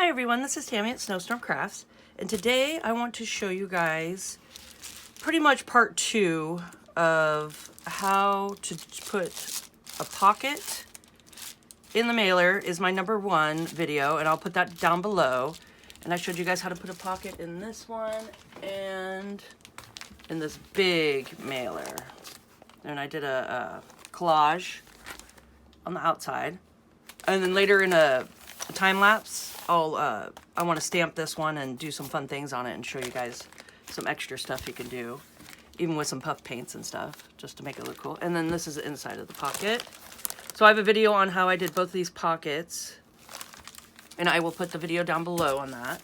Hi everyone, this is Tammy at Snowstorm Crafts, and today I want to show you guys pretty much part 2 of how to put a pocket in the mailer. Is my number 1 video, and I'll put that down below. And I showed you guys how to put a pocket in this one and in this big mailer. And I did a collage on the outside. And then later in a time lapse, I want to stamp this one and do some fun things on it and show you guys some extra stuff you can do, even with some puff paints and stuff, just to make it look cool. And then this is the inside of the pocket. So I have a video on how I did both of these pockets, and I will put the video down below on that.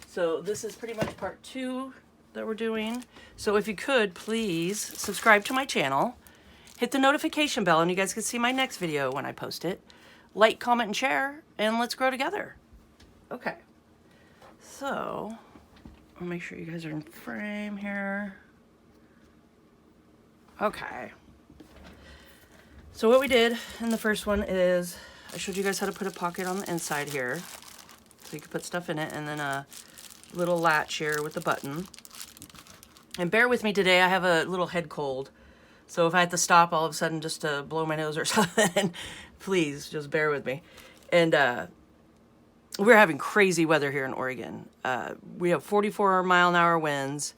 So this is pretty much part 2 that we're doing. So if you could, please subscribe to my channel, hit the notification bell, and you guys can see my next video when I post it. Like, comment, and share, and let's grow together. Okay, so I'll make sure you guys are in frame here. Okay, so what we did in the first one is I showed you guys how to put a pocket on the inside here, so you can put stuff in it, and then a little latch here with the button. And bear with me today, I have a little head cold, so if I have to stop all of a sudden just to blow my nose or something, please just bear with me. And we're having crazy weather here in Oregon. We have 44-mile-an-hour winds.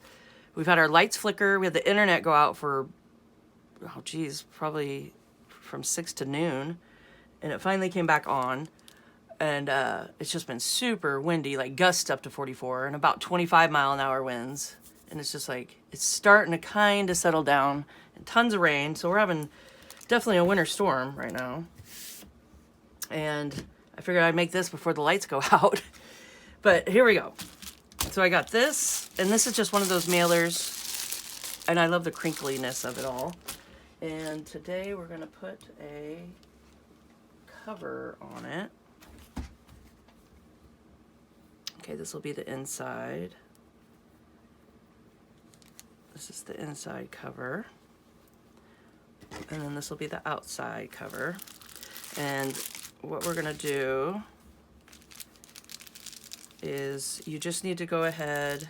We've had our lights flicker. We had the internet go out for, oh geez, probably from 6 to noon. And it finally came back on. And it's just been super windy, like gusts up to 44 and about 25-mile-an-hour winds. And it's just like, it's starting to kind of settle down, and tons of rain. So we're having definitely a winter storm right now. And I figured I'd make this before the lights go out. But here we go. So I got this, and this is just one of those mailers, and I love the crinkliness of it all. And today we're gonna put a cover on it. Okay, this will be the inside. This is the inside cover. And then this will be the outside cover. And what we're gonna do is you just need to go ahead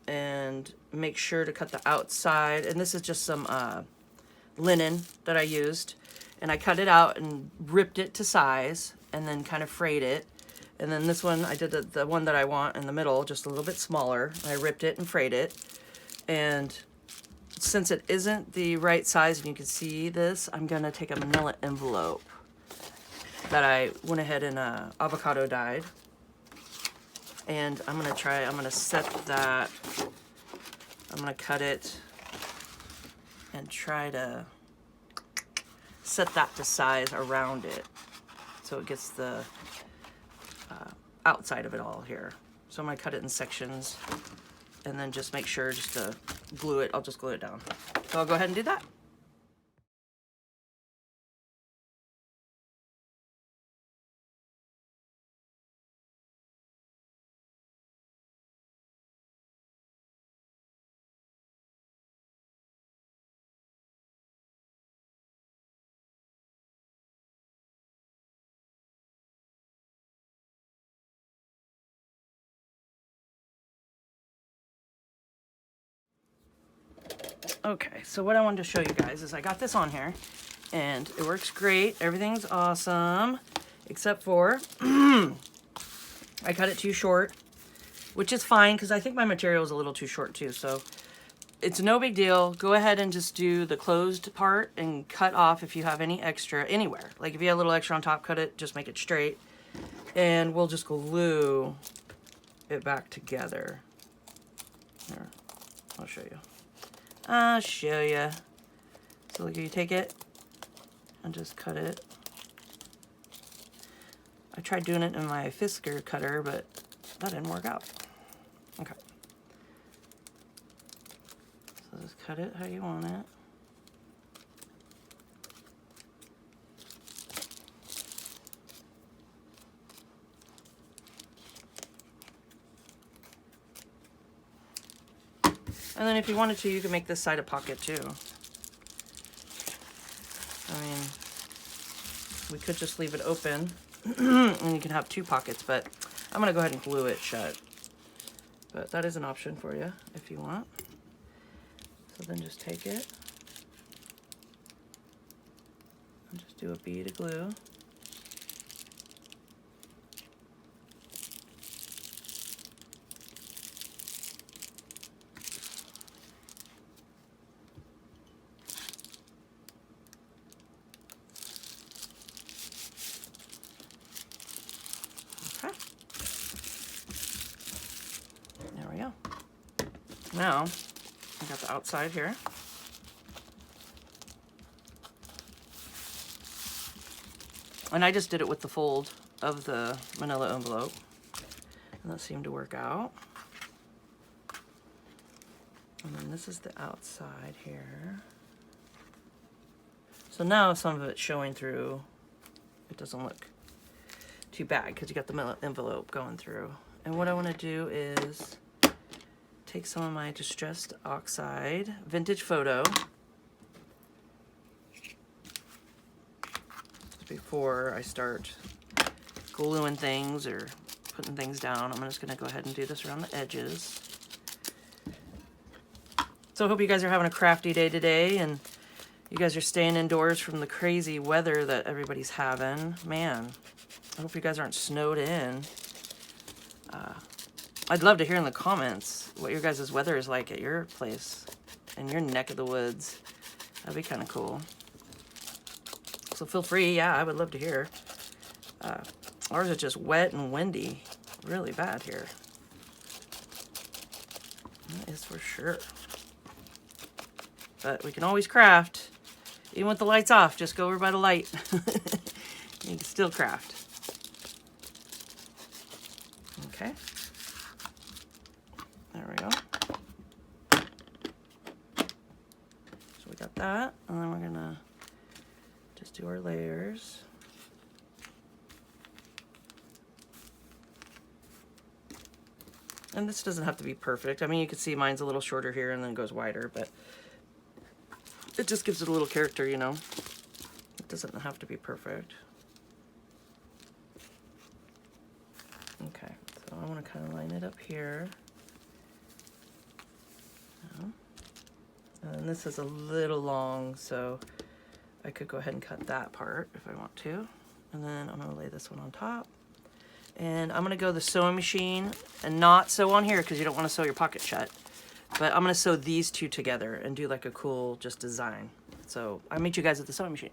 and make sure to cut the outside. And this is just some linen that I used. And I cut it out and ripped it to size and then kind of frayed it. And then this one, I did the one that I want in the middle, just a little bit smaller. I ripped it and frayed it. And since it isn't the right size, and you can see this, I'm gonna take a manila envelope that I went ahead and avocado dyed. And I'm gonna set that, I'm gonna cut it and try to set that to size around it so it gets the outside of it all here. So I'm gonna cut it in sections and then just make sure just to glue it, I'll just glue it down. So I'll go ahead and do that. Okay, so what I wanted to show you guys is I got this on here, and it works great. Everything's awesome, except for I cut it too short, which is fine because I think my material is a little too short too, so it's no big deal. Go ahead and just do the closed part and cut off if you have any extra anywhere. Like if you have a little extra on top, cut it, just make it straight, and we'll just glue it back together. Here, I'll show you. I'll show you. So look, you take it and just cut it. I tried doing it in my Fisker cutter, but that didn't work out. Okay. So just cut it how you want it. And then if you wanted to, you could make this side a pocket too. I mean, we could just leave it open and you can have 2 pockets, but I'm going to go ahead and glue it shut. But that is an option for you if you want. So then just take it and just do a bead of glue. Okay. There we go. Now, I got the outside here. And I just did it with the fold of the manila envelope. And that seemed to work out. And then this is the outside here. So now some of it's showing through. It doesn't look too bad because you got the manila envelope going through. And what I want to do is take some of my Distressed Oxide Vintage Photo. Before I start gluing things or putting things down, I'm just going to go ahead and do this around the edges. So I hope you guys are having a crafty day today and you guys are staying indoors from the crazy weather that everybody's having. Man, I hope you guys aren't snowed in. I'd love to hear in the comments what your guys' weather is like at your place, in your neck of the woods. That'd be kind of cool. So feel free, yeah, I would love to hear. Ours is just wet and windy, really bad here. That is for sure. But we can always craft, even with the lights off. Just go over by the light. You can still craft. Okay. There we go. So we got that, and then we're gonna just do our layers. And this doesn't have to be perfect. I mean, you can see mine's a little shorter here and then goes wider, but it just gives it a little character, you know. It doesn't have to be perfect. Okay, so I want to kind of line it up here. And this is a little long, so I could go ahead and cut that part if I want to. And then I'm going to lay this one on top. And I'm going to go the sewing machine and not sew on here because you don't want to sew your pocket shut. But I'm going to sew these two together and do like a cool just design. So I'll meet you guys at the sewing machine.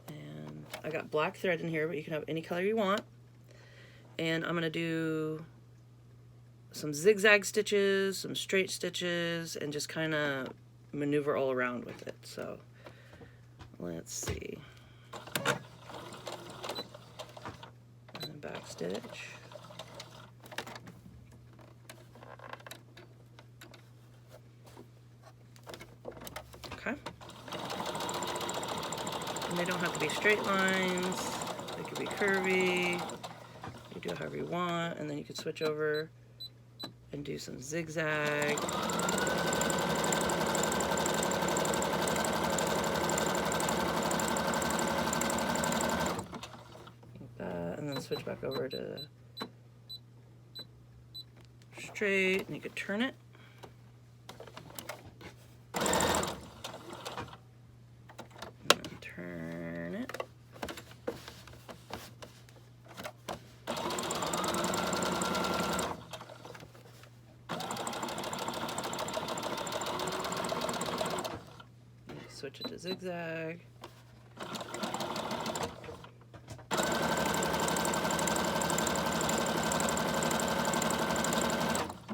And I got black thread in here, but you can have any color you want. And I'm going to do some zigzag stitches, some straight stitches, and just kind of maneuver all around with it. So let's see. And then back stitch. Okay. And they don't have to be straight lines. They could be curvy. You do it however you want, and then you can switch over and do some zigzag. Like that, and then switch back over to straight, and you could turn it. And then turn it. Switch it to zigzag.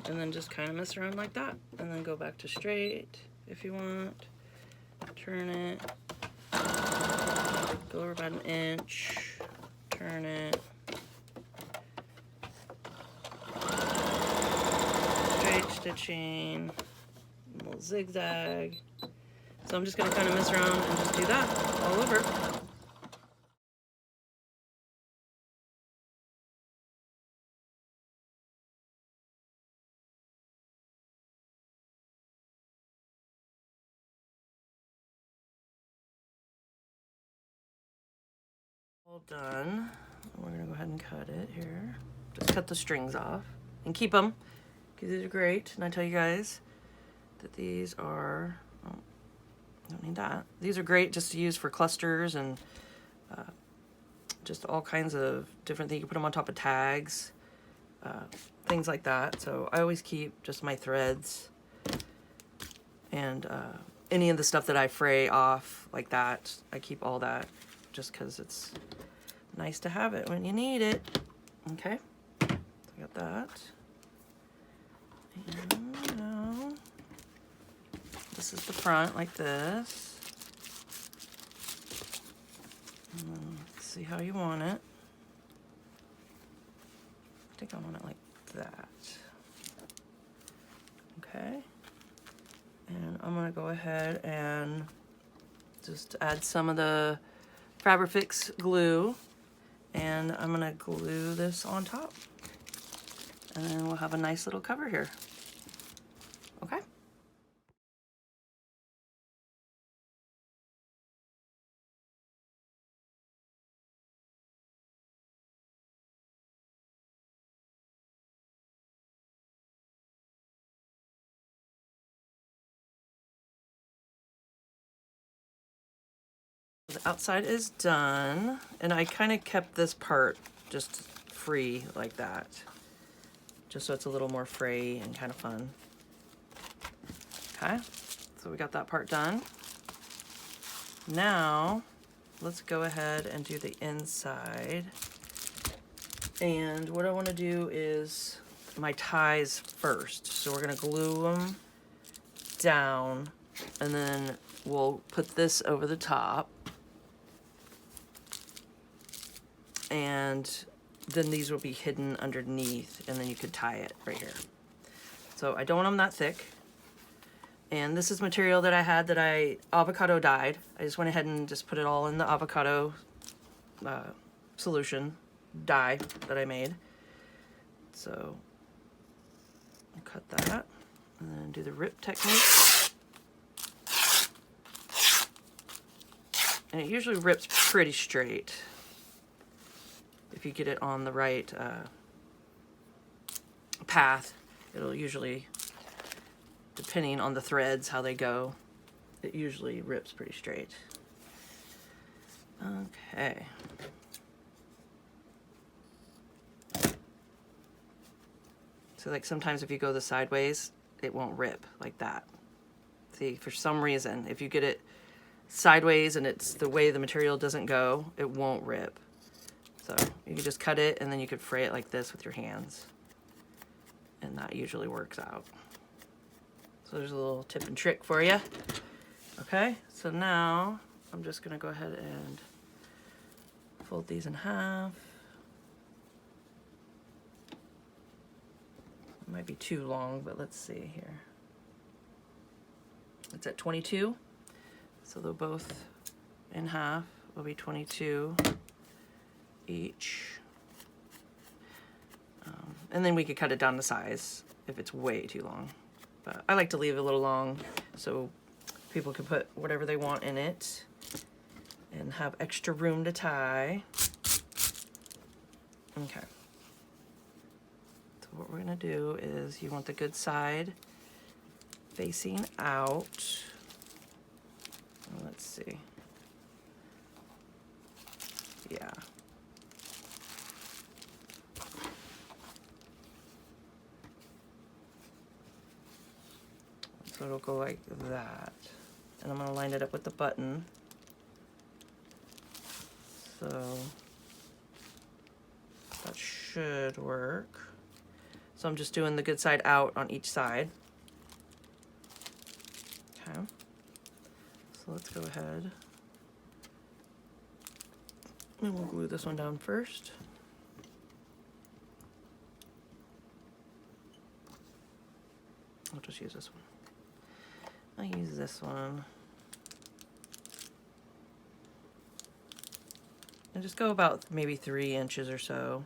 And then just kind of mess around like that. And then go back to straight if you want. Turn it. Go over about an inch. Turn it. Straight stitching. A little zigzag. So I'm just going to kind of mess around and just do that all over. All done. We're gonna go ahead and cut it here. Just cut the strings off and keep them, because these are great. And I tell you guys that these are, oh, don't need that. These are great just to use for clusters and just all kinds of different things. You can put them on top of tags, things like that. So I always keep just my threads and any of the stuff that I fray off like that. I keep all that just because it's nice to have it when you need it. Okay, so I got that. And now, this is the front like this. And then let's see how you want it. I think I want it like that. Okay. And I'm gonna go ahead and just add some of the Fabrifix glue, and I'm gonna glue this on top. And then we'll have a nice little cover here. Okay. The outside is done, and I kind of kept this part just free like that, just so it's a little more fray and kind of fun. Okay, so we got that part done. Now let's go ahead and do the inside. And what I want to do is my ties first. So we're going to glue them down, and then we'll put this over the top. And then these will be hidden underneath, and then you could tie it right here. So I don't want them that thick. And this is material that I had that I avocado dyed. I just went ahead and just put it all in the avocado solution dye that I made. So I'll cut that and then do the rip technique. And it usually rips pretty straight if you get it on the right path. It'll usually, depending on the threads, how they go, it usually rips pretty straight. Okay. So like sometimes if you go the sideways, it won't rip like that. See, for some reason, if you get it sideways and it's the way the material doesn't go, it won't rip. So you can just cut it, and then you could fray it like this with your hands. And that usually works out. So there's a little tip and trick for you. Okay, so now I'm just gonna go ahead and fold these in half. It might be too long, but let's see here. It's at 22, so they'll both in half will be 22 each. And then we could cut it down to size if it's way too long. But I like to leave it a little long so people can put whatever they want in it and have extra room to tie. Okay. So what we're gonna do is, you want the good side facing out. Let's see. Yeah. So it'll go like that. And I'm gonna line it up with the button. So that should work. So I'm just doing the good side out on each side. Okay. So let's go ahead. And we'll glue this one down first. I'll just use this one. I'll use this one. And just go about maybe 3 inches or so.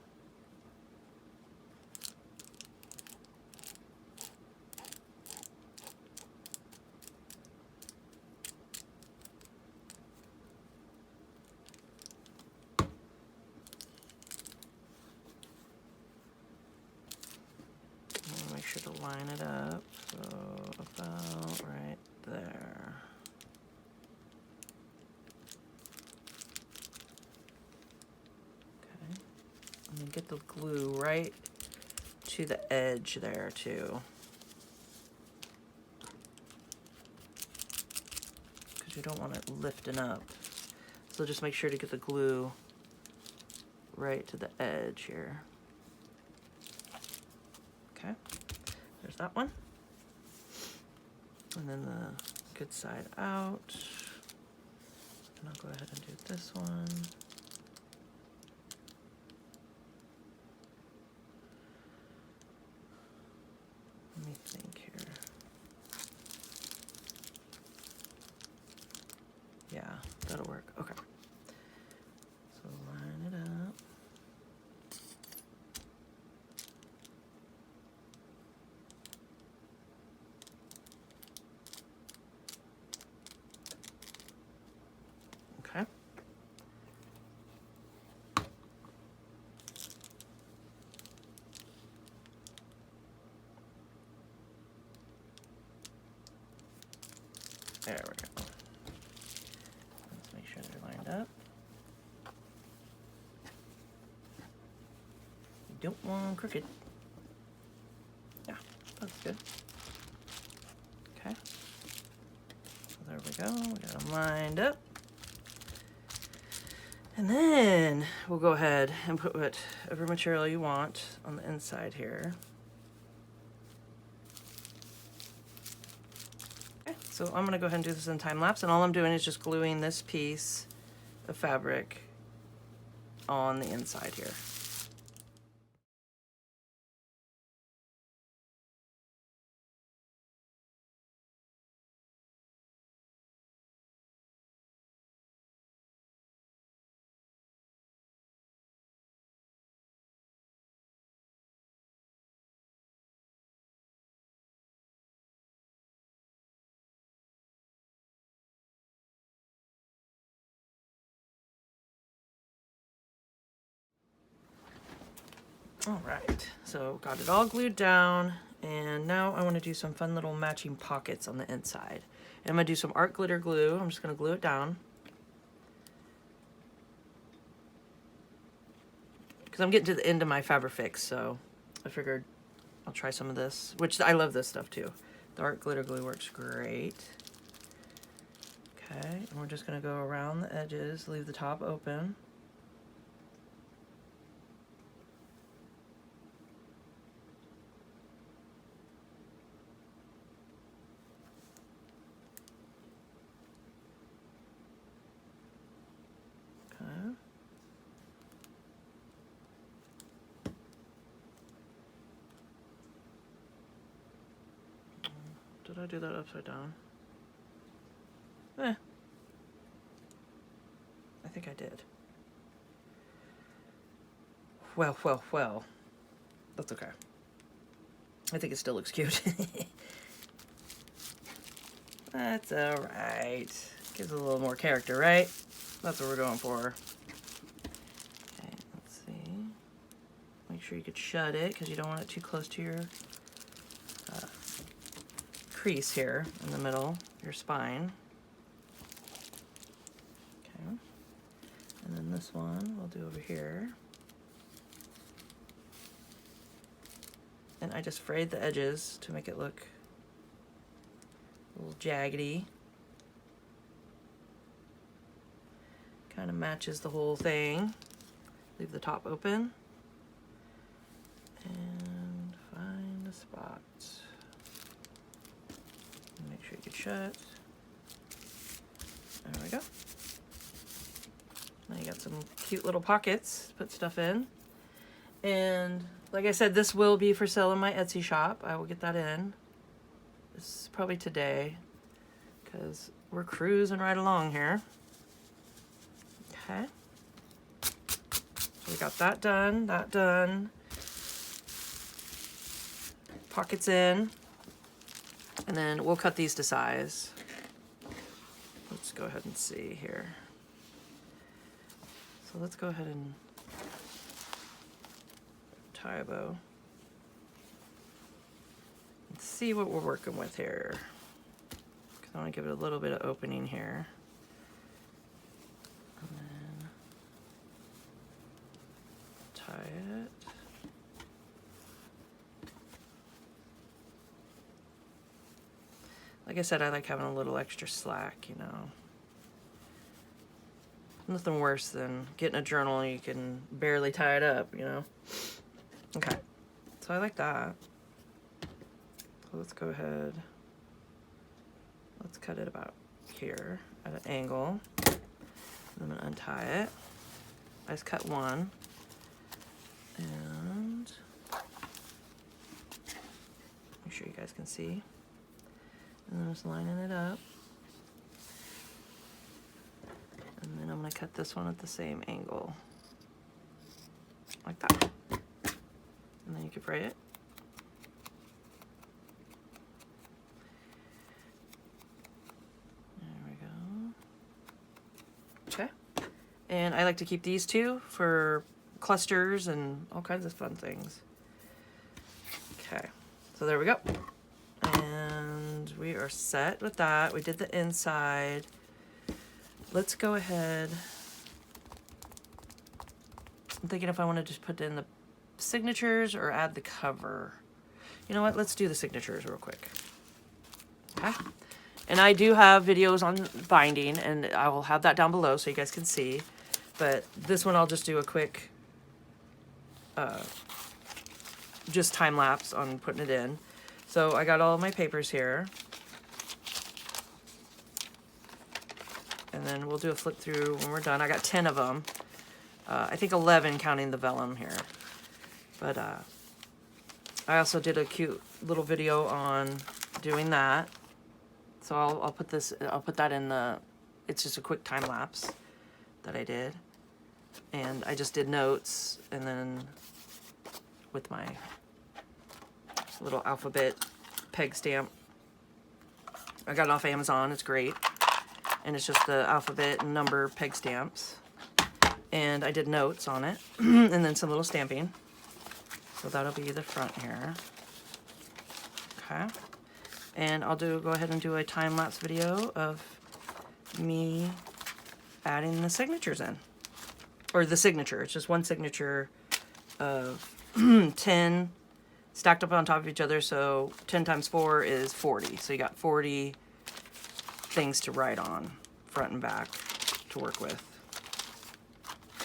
sure to line it up, so about right there. Okay, and then get the glue right to the edge there too. Because you don't want it lifting up. So just make sure to get the glue right to the edge here. Okay, there's that one. And then the good side out. And I'll go ahead and do this one. Let me think here. Yeah, that'll work. Okay. So line it up. Okay. There we go. Let's make sure they're lined up. You don't want them crooked. Yeah, that's good. Okay. So there we go. We got them lined up. And then we'll go ahead and put whatever material you want on the inside here. Okay, so I'm going to go ahead and do this in time lapse, and all I'm doing is just gluing this piece of fabric on the inside here. All right, so got it all glued down, and now I want to do some fun little matching pockets on the inside. And I'm going to do some art glitter glue. I'm just going to glue it down. Because I'm getting to the end of my Fabrifix, so I figured I'll try some of this, which I love this stuff too. The art glitter glue works great. Okay, and we're just going to go around the edges, leave the top open. Okay. Did I do that upside down? I think I did. Well. That's okay. I think it still looks cute. That's alright. Gives it a little more character, right? That's what we're going for. Okay, let's see. Make sure you could shut it because you don't want it too close to your crease here in the middle, your spine. Okay. And then this one we'll do over here. And I just frayed the edges to make it look a little jaggedy. Kind of matches the whole thing. Leave the top open. And find a spot. Make sure you get shut. There we go. Now you got some cute little pockets to put stuff in. And like I said, this will be for sale in my Etsy shop. I will get that in. This is probably today because we're cruising right along here. Okay. So we got that done. Pockets in. And then we'll cut these to size. Let's go ahead and see here. So let's go ahead and tie a bow. let's see what we're working with here. I want to give it a little bit of opening here. And then tie it. Like I said, I like having a little extra slack, you know. Nothing worse than getting a journal and you can barely tie it up, you know. Okay, so I like that. So let's go ahead. Let's cut it about here at an angle. I'm gonna untie it. I just cut one. And make sure you guys can see. And I'm just lining it up. And then I'm gonna cut this one at the same angle. Like that. And then you can fray it. And I like to keep these two for clusters and all kinds of fun things. Okay, so there we go. And we are set with that. We did the inside. Let's go ahead. I'm thinking if I want to just put in the signatures or add the cover. You know what? Let's do the signatures real quick. Okay. And I do have videos on binding, and I will have that down below so you guys can see. But this one I'll just do a quick, just time lapse on putting it in. So I got all of my papers here. And then we'll do a flip through when we're done. I got 10 of them. I think 11 counting the vellum here. But I also did a cute little video on doing that. So I'll put that in the, it's just a quick time lapse that I did. And I just did notes, and then with my little alphabet peg stamp. I got it off Amazon, it's great. And it's just the alphabet and number peg stamps. And I did notes on it, and then some little stamping. So that'll be the front here. Okay. And I'll go ahead and do a time-lapse video of me adding the signatures in. Or the signature, it's just one signature of 10 stacked up on top of each other, so 10 times 4 is 40. So you got 40 things to write on, front and back, to work with.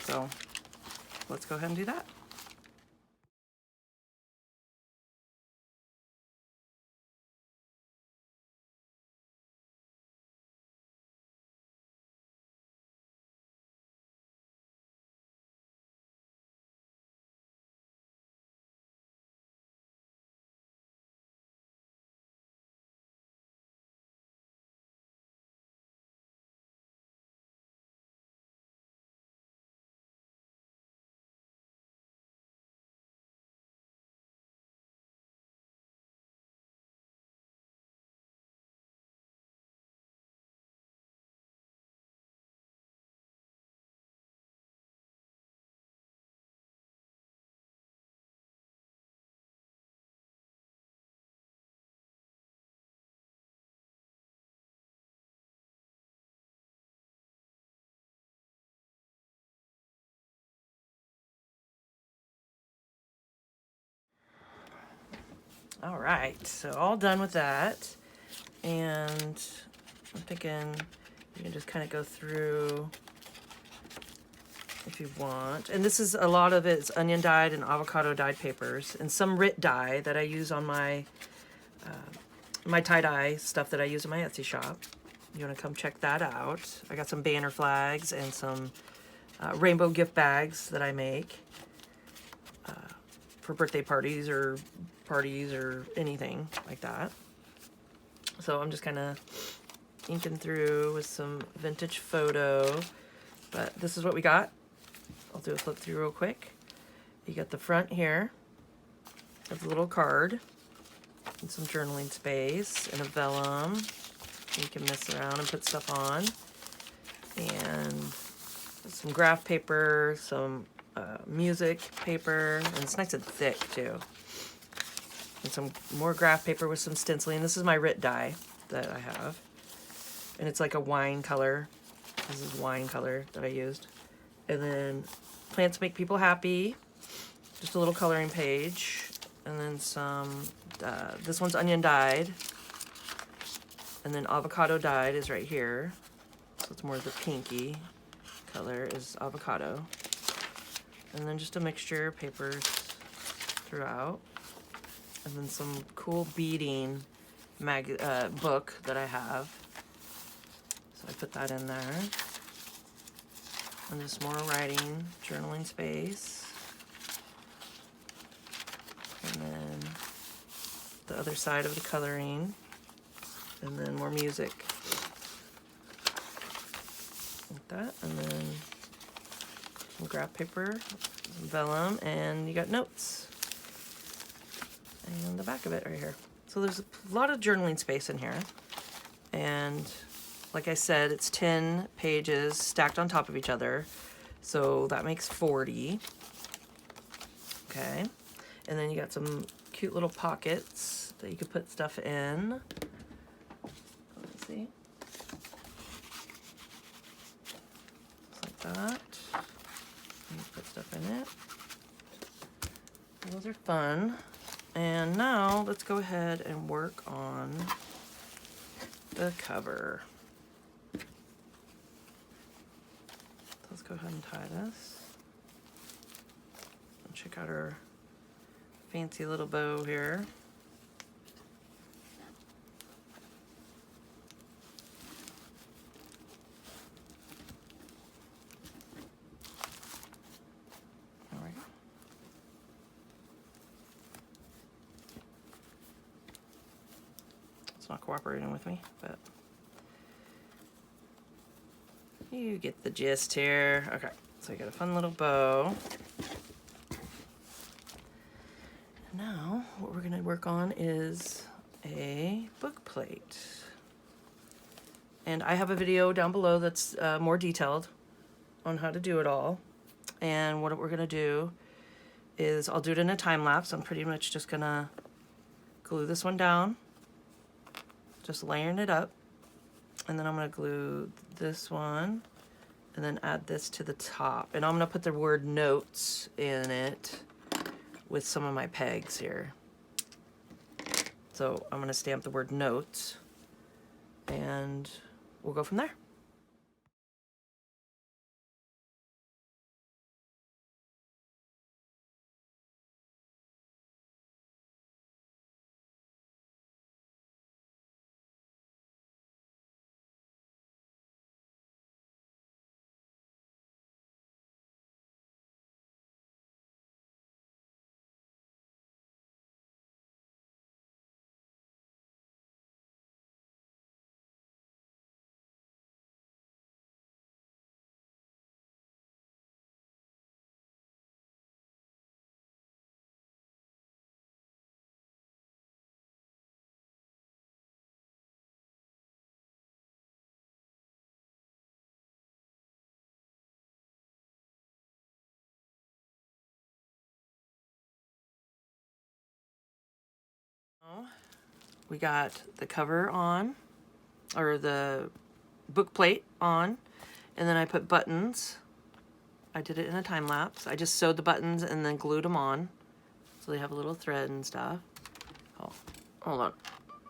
So let's go ahead and do that. All right, so all done with that. And I'm thinking you can just kind of go through if you want. And this is, a lot of it's onion dyed and avocado dyed papers, and some RIT dye that I use on my my tie-dye stuff that I use in my Etsy shop. You want to come check that out. I got some banner flags and some rainbow gift bags that I make for birthday parties or anything like that. So I'm just kind of inking through with some vintage photo, but this is what we got. I'll do a flip through real quick. You got the front here of the little card and some journaling space and a vellum. You can mess around and put stuff on, and some graph paper, some music paper, and it's nice and thick too. And some more graph paper with some stenciling. This is my RIT die that I have. And it's like a wine color. This is wine color that I used. And then Plants Make People Happy. Just a little coloring page. And then some, this one's onion dyed. And then avocado dyed is right here. So it's more of the pinky color is avocado. And then just a mixture of papers throughout. And then some cool beading book that I have. So I put that in there. And just more writing, journaling space. And then the other side of the coloring. And then more music. Like that. And then some graph paper, some vellum, and you got notes. And the back of it right here. So there's a lot of journaling space in here. And like I said, it's 10 pages stacked on top of each other. So that makes 40. Okay. And then you got some cute little pockets that you could put stuff in. Let's see. Just like that. And you put stuff in it. Those are fun. And now let's go ahead and work on the cover. Let's go ahead and tie this. And check out our fancy little bow here. All right. It's not cooperating with me, but you get the gist here. Okay, so you got a fun little bow. And now what we're gonna work on is a book plate. And I have a video down below that's more detailed on how to do it all. And what we're gonna do is I'll do it in a time lapse. I'm pretty much just gonna glue this one down, just layering it up. And then I'm gonna glue this one and then add this to the top. And I'm gonna put the word notes in it with some of my pegs here. So I'm gonna stamp the word notes and we'll go from there. We got the cover on, or the book plate on, and then I put buttons. I did it in a time lapse. I just sewed the buttons and then glued them on, so they have a little thread and stuff. Oh, hold on.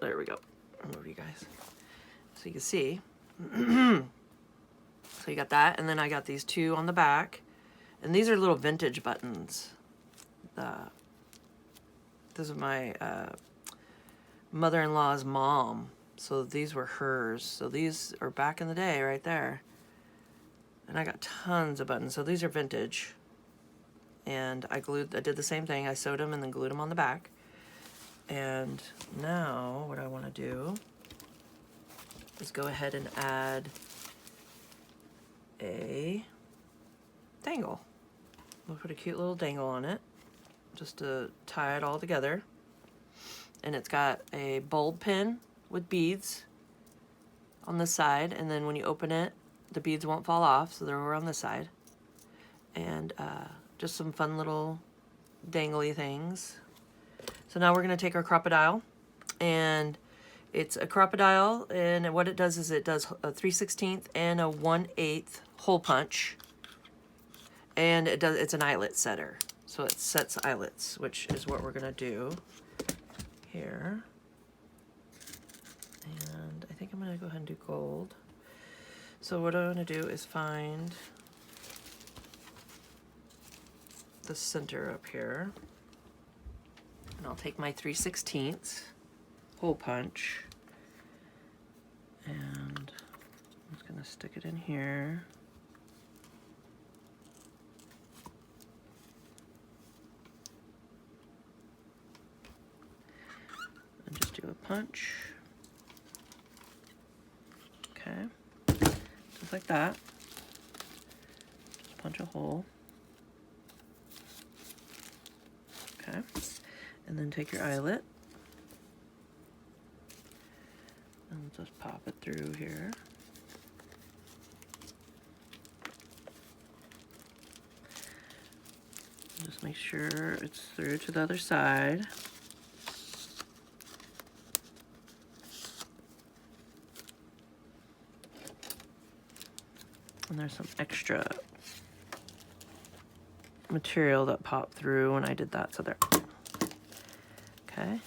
There we go. I'll move you guys so you can see. So you got that, and then I got these two on the back, and these are little vintage buttons. This is my mother-in-law's mom, so these were hers. So these are back in the day right there. And I got tons of buttons. So these are vintage. And I did the same thing. I sewed them and then glued them on the back. And now what I want to do is go ahead and add a dangle. We'll put a cute little dangle on it just to tie it all together. And it's got a bulb pin with beads on the side, and then when you open it, the beads won't fall off, so they're over on this side. And just some fun little dangly things. So now we're going to take our crocodile, and it's a crocodile, and what it does is it does a 3/16 and a 1/8 hole punch, and it's an eyelet setter. So it sets eyelets, which is what we're going to do here. And I think I'm going to go ahead and do gold. So what I'm going to do is find the center up here, and I'll take my 3/16 hole punch, and I'm just going to stick it in here. And just do a punch. Okay, just like that. Just punch a hole. Okay, and then take your eyelet and just pop it through here. Just make sure it's through to the other side. And there's some extra material that popped through when I did that, so there. Okay,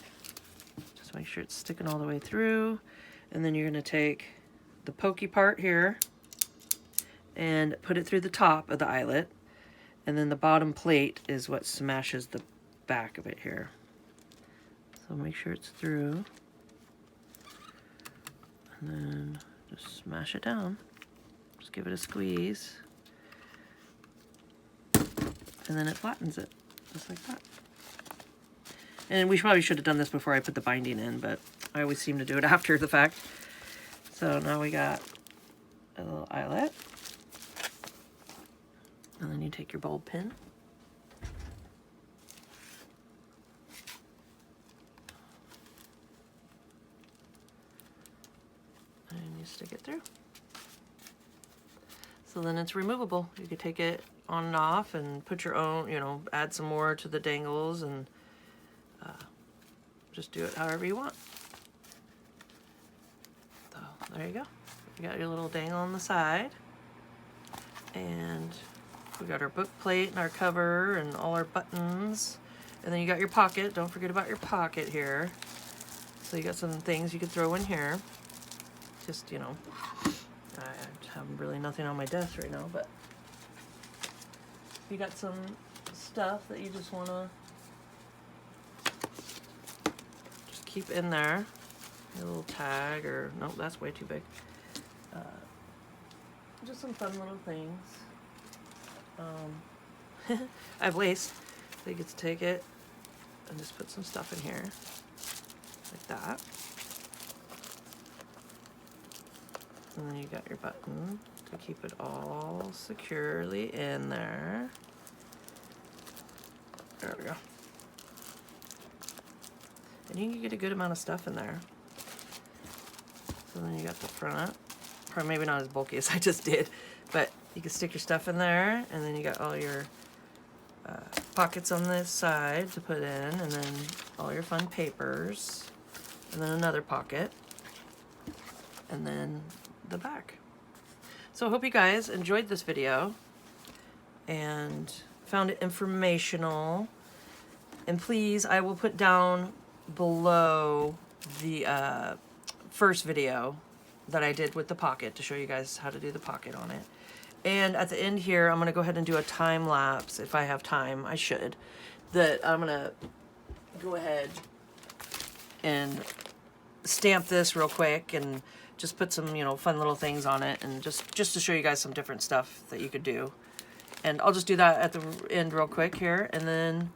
just make sure it's sticking all the way through, and then you're going to take the pokey part here and put it through the top of the eyelet, and then the bottom plate is what smashes the back of it here. So make sure it's through, and then just smash it down. Just give it a squeeze, and then it flattens it, just like that. And we probably should have done this before I put the binding in, but I always seem to do it after the fact. So now we got a little eyelet, and then you take your bulb pin, and you stick it through. So then it's removable. You could take it on and off and put your own, you know, add some more to the dangles, and just do it however you want. So there you go. You got your little dangle on the side, and we got our book plate and our cover and all our buttons, and then you got your pocket. Don't forget about your pocket here. So you got some things you could throw in here. Just, you know, I have really nothing on my desk right now, but you got some stuff that you just want to just keep in there. A little tag, or nope, that's way too big. Just some fun little things. I have lace, so you get to take it and just put some stuff in here, like that. And then you got your button to keep it all securely in there. There we go. And you can get a good amount of stuff in there. So then you got the front. Probably maybe not as bulky as I just did, but you can stick your stuff in there, and then you got all your pockets on this side to put in, and then all your fun papers, and then another pocket, and then the back. So I hope you guys enjoyed this video and found it informational. And please, I will put down below the first video that I did with the pocket to show you guys how to do the pocket on it. And at the end here, I'm going to go ahead and do a time lapse if I have time. I should. That I'm going to go ahead and stamp this real quick and just put some, you know, fun little things on it, and just to show you guys some different stuff that you could do. And I'll just do that at the end real quick here, and then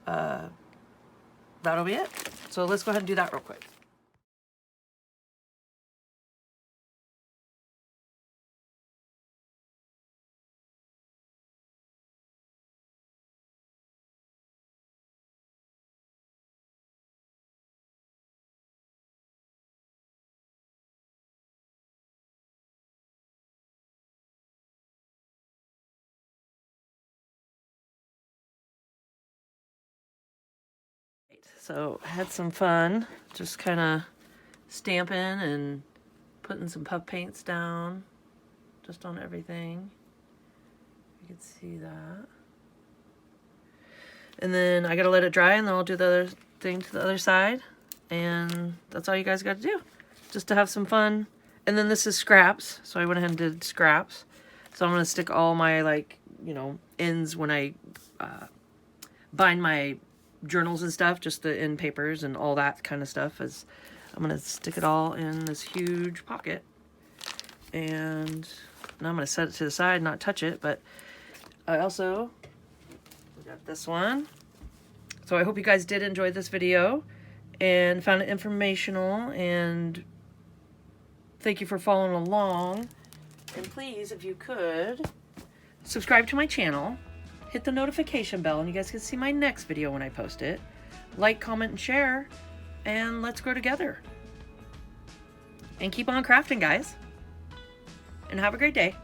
that'll be it. So let's go ahead and do that real quick. So I had some fun just kind of stamping and putting some puff paints down just on everything. You can see that. And then I gotta let it dry, and then I'll do the other thing to the other side. And that's all you guys got to do, just to have some fun. And then this is scraps, so I went ahead and did scraps. So I'm gonna stick all my, like, you know, ends when I bind my journals and stuff, just the end papers and all that kind of stuff. As I'm gonna stick it all in this huge pocket, and now I'm gonna set it to the side, not touch it. But I also got this one. So I hope you guys did enjoy this video and found it informational, and thank you for following along. And please, if you could, subscribe to my channel, hit the notification bell, and you guys can see my next video when I post it. Like, comment, and share, and let's grow together. And keep on crafting, guys. And have a great day.